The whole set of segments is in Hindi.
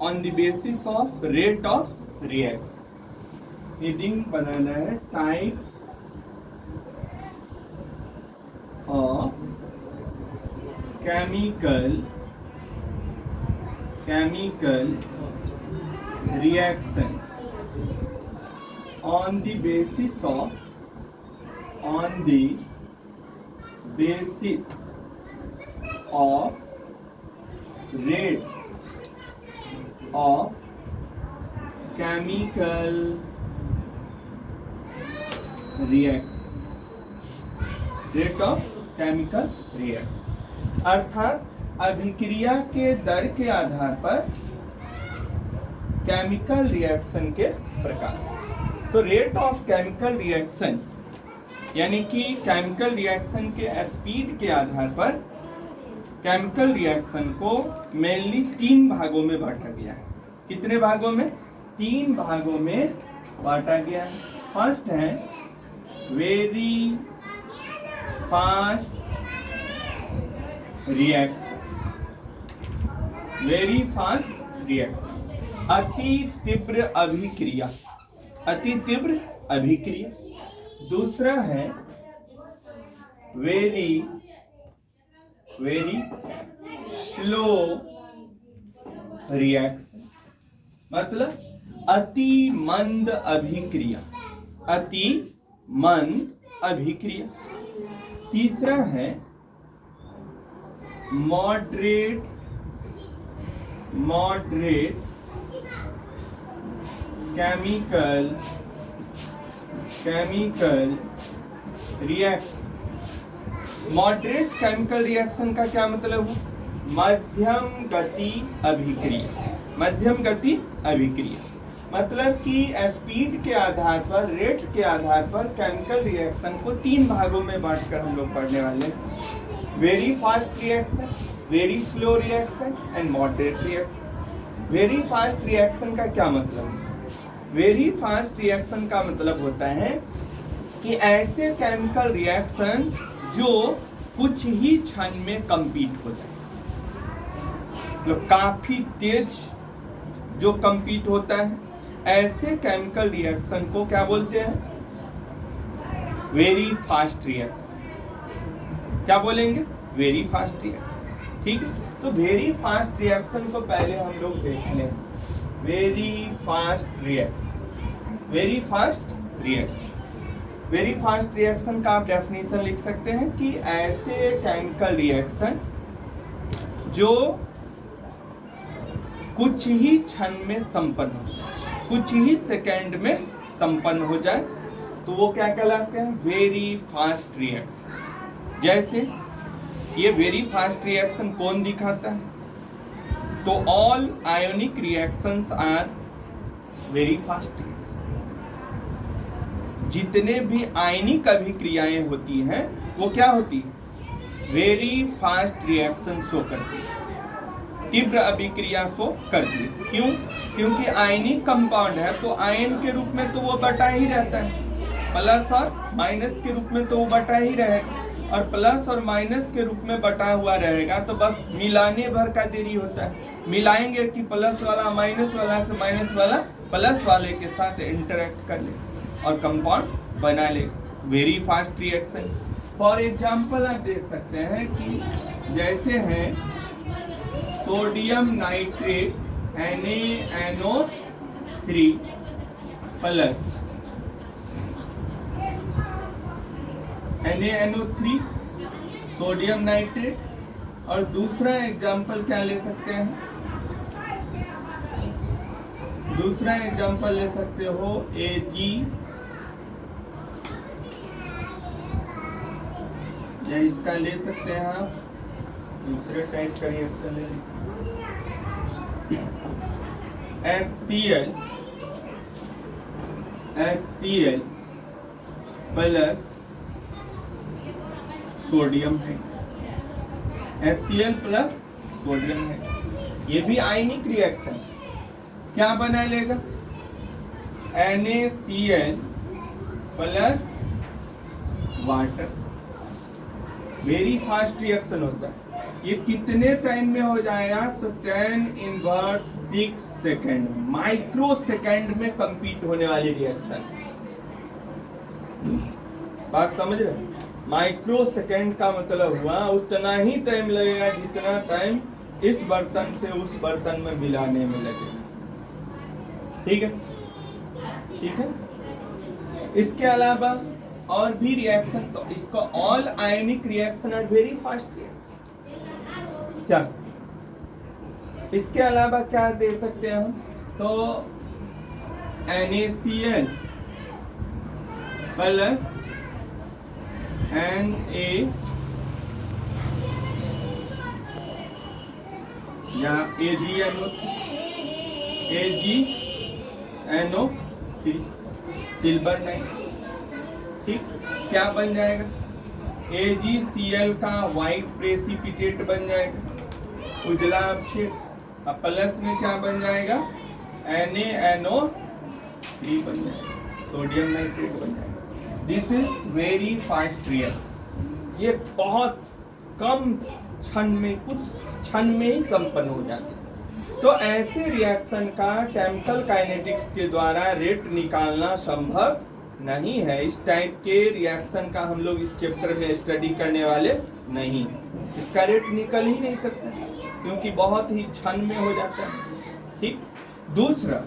On the basis of rate of reaction. Heading बनाना है type of chemical reaction on the basis of rate of chemical reaction अर्थात अभिक्रिया के दर के आधार पर केमिकल रिएक्शन के प्रकार। तो रेट ऑफ केमिकल रिएक्शन यानी कि केमिकल रिएक्शन के स्पीड के आधार पर केमिकल रिएक्शन को मेनली 3 भागों में बांटा गया है। कितने भागों में? 3 भागों में बांटा गया है। फर्स्ट है वेरी फास्ट रिएक्शन, अति तीव्र अभिक्रिया। दूसरा है वेरी स्लो रिएक्शन, मतलब अति मंद अभिक्रिया। तीसरा है moderate chemical reaction. Moderate chemical reaction का क्या मतलब है? मध्यम गति अभिक्रिया, मतलब कि स्पीड के आधार पर, रेट के आधार पर केमिकल रिएक्शन को 3 भागों में बांटकर हम लोग पढ़ने वाले हैं। Very fast reaction, very slow reaction and moderate reaction. Very fast reaction का क्या मतलब है? वेरी फास्ट रिएक्शन का मतलब होता है कि ऐसे केमिकल रिएक्शन जो कुछ ही क्षण में कंप्लीट हो जाए, मतलब काफी तेज जो कंप्लीट होता है, ऐसे केमिकल रिएक्शन को क्या बोलते हैं? Very fast reaction. क्या बोलेंगे? Very fast reaction. ठीक है, तो वेरी फास्ट रिएक्शन को पहले हम लोग देख लें। वेरी फास्ट रिएक्शन का आप डेफिनेशन लिख सकते हैं कि ऐसे केमिकल रिएक्शन जो कुछ ही क्षण में संपन्न हो जाए, कुछ ही सेकेंड में संपन्न हो जाए, तो वो क्या कहलाते हैं? Very fast reaction. जैसे ये वेरी फास्ट रिएक्शन कौन दिखाता है? तो all ionic reactions are very fast reaction. जितने भी आयनिक अभिक्रियाएं होती हैं वो क्या होती है? वेरी फास्ट रिएक्शन शो करती है, तीव्र अभिक्रिया शो करती है। क्यों? क्योंकि आयनिक कंपाउंड है तो आयन के रूप में तो वो बटा ही रहता है, प्लस और माइनस के रूप में तो वो बटा ही रहेगा, और प्लस और माइनस के रूप में बटा हुआ रहेगा तो बस मिलाने भर का देरी होता है। मिलाएंगे कि प्लस वाला माइनस वाला से माइनस वाला प्लस वाले के साथ इंटरेक्ट कर ले और कंपाउंड बना ले। Very fast reaction. For example आप देख सकते हैं कि जैसे है sodium nitrate NaNO3 plus NaNO3 sodium nitrate, और दूसरा एग्जाम्पल क्या ले सकते हैं? दूसरा एग्जाम्पल ले सकते हो Ag, या इसका ले सकते हैं आप दूसरे टाइप का रिएक्शन ले HCl प्लस सोडियम है, HCl प्लस सोडियम है। ये भी आयनिक रिएक्शन क्या बना लेगा? NaCl plus water. Very fast reaction होता है। ये कितने टाइम में हो जाएगा? तो 10⁻6 सेकेंड, माइक्रो सेकेंड में कंप्लीट होने वाली रिएक्शन। बात समझ रहे? माइक्रो सेकेंड का मतलब हुआ उतना ही टाइम लगेगा जितना टाइम इस बर्तन से उस बर्तन में मिलाने में लगेगा। ठीक है, ठीक है। इसके अलावा और भी रिएक्शन, तो इसको all ionic reaction are very fast reaction. क्या इसके अलावा क्या दे सकते हैं हम? तो NaCl प्लस Na या AgNO3 सिल्वर नहीं। ठीक, क्या बन जाएगा? AgCl का व्हाइट प्रेसिपिटेट बन जाएगा, उजला अपक्षेप। अब प्लस में क्या बन जाएगा? NaNO3 बन जाएगा, सोडियम नाइट्रेट बन जाएगा। This is very fast reaction. ये बहुत कम क्षण में, कुछ क्षण में ही संपन्न हो जाते हैं। तो ऐसे रिएक्शन का केमिकल काइनेटिक्स के द्वारा रेट निकालना संभव नहीं है। इस टाइप के रिएक्शन का हम लोग इस चैप्टर में स्टडी करने वाले नहीं, इसका रेट निकल ही नहीं सकता क्योंकि बहुत ही क्षण में हो जाता है। ठीक। दूसरा,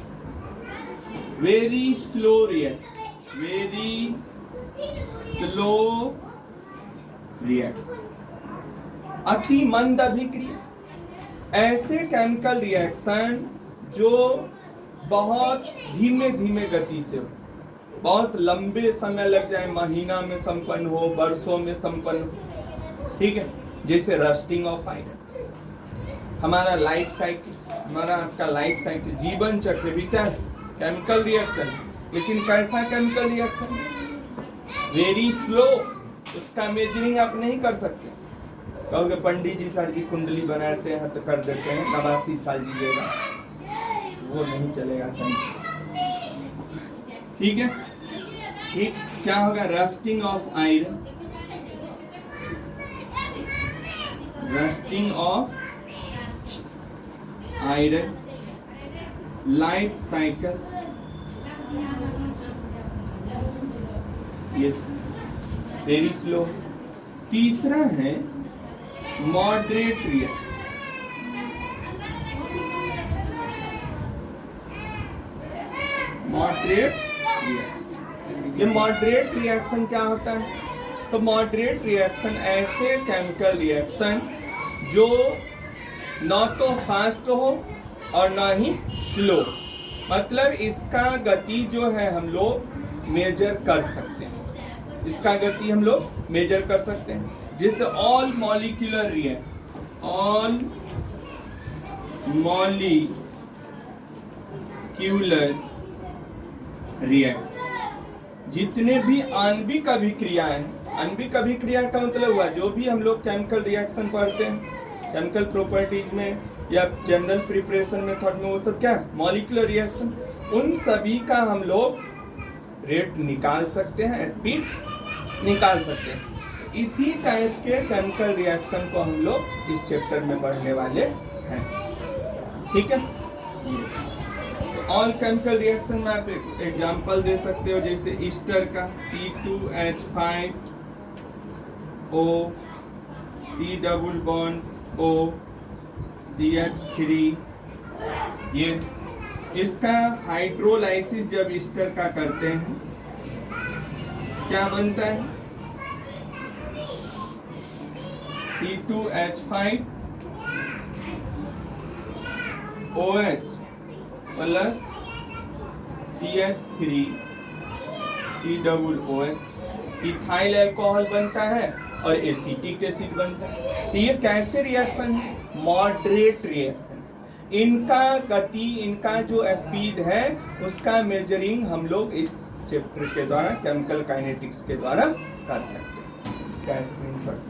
very slow reaction, very slow reaction, अति मंद अभिक्रिया। ऐसे केमिकल रिएक्शन जो बहुत धीमे धीमे गति से हो, बहुत लंबे समय लग जाए, महीना में संपन्न हो, वर्षों में संपन्न हो। ठीक है, जैसे रस्टिंग ऑफ आयरन। हमारा लाइफ साइकिल, हमारा आपका लाइफ साइकिल, जीवन चक्र भी क्या है? Chemical reaction. लेकिन कैसा केमिकल रिएक्शन? Very slow. उसका मेजरिंग आप नहीं कर सकते। कहोगे पंडित जी सर की कुंडली बनाते हैं तो कर देते हैं, 89 साल जीएगा, वो नहीं चलेगा सही। ठीक है, ठीक। क्या होगा? Rusting of iron, rusting of iron, life cycle, yes, very slow. तीसरा है मॉडरेट रिएक्शन। मॉडरेट रिएक्शन, ये मॉडरेट रिएक्शन क्या होता है? तो मॉडरेट रिएक्शन ऐसे केमिकल रिएक्शन जो न तो फास्ट हो और ना ही स्लो, मतलब इसका गति जो है हम लोग मेजर कर सकते हैं, इसका गति हम लोग मेजर कर सकते हैं। जैसे all molecular reaction, all molecular reaction, जितने भी आणविक अभिक्रियाएं, आणविक अभिक्रिया का मतलब हुआ जो भी हम लोग केमिकल रिएक्शन पढ़ते हैं, केमिकल प्रॉपर्टीज में या जनरल प्रिपरेशन मेथड में, वो सब क्या? Molecular reaction. उन सभी का हम लोग रेट निकाल सकते हैं, स्पीड निकाल सकते हैं। इसी टाइप के केमिकल रिएक्शन को हम लोग इस चैप्टर में पढ़ने वाले हैं। ठीक है, ऑल केमिकल रिएक्शन में आप एक एग्जांपल दे सकते हो, जैसे ईस्टर का C2H5O, C double bond O, CH3। ये इसका हाइड्रोलाइसिस जब ईस्टर का करते हैं क्या बनता है? C2H5OH plus CH3 C double OH, ethyl alcohol बनता है और एसिटिक एसिड बनता है। तो ये कैसे रिएक्शन है? Moderate reaction. इनका गति, इनका जो स्पीड है उसका मेजरिंग हम लोग इस चैप्टर के द्वारा, केमिकल काइनेटिक्स के द्वारा कर सकते हैं। इसका स्क्रीनशॉट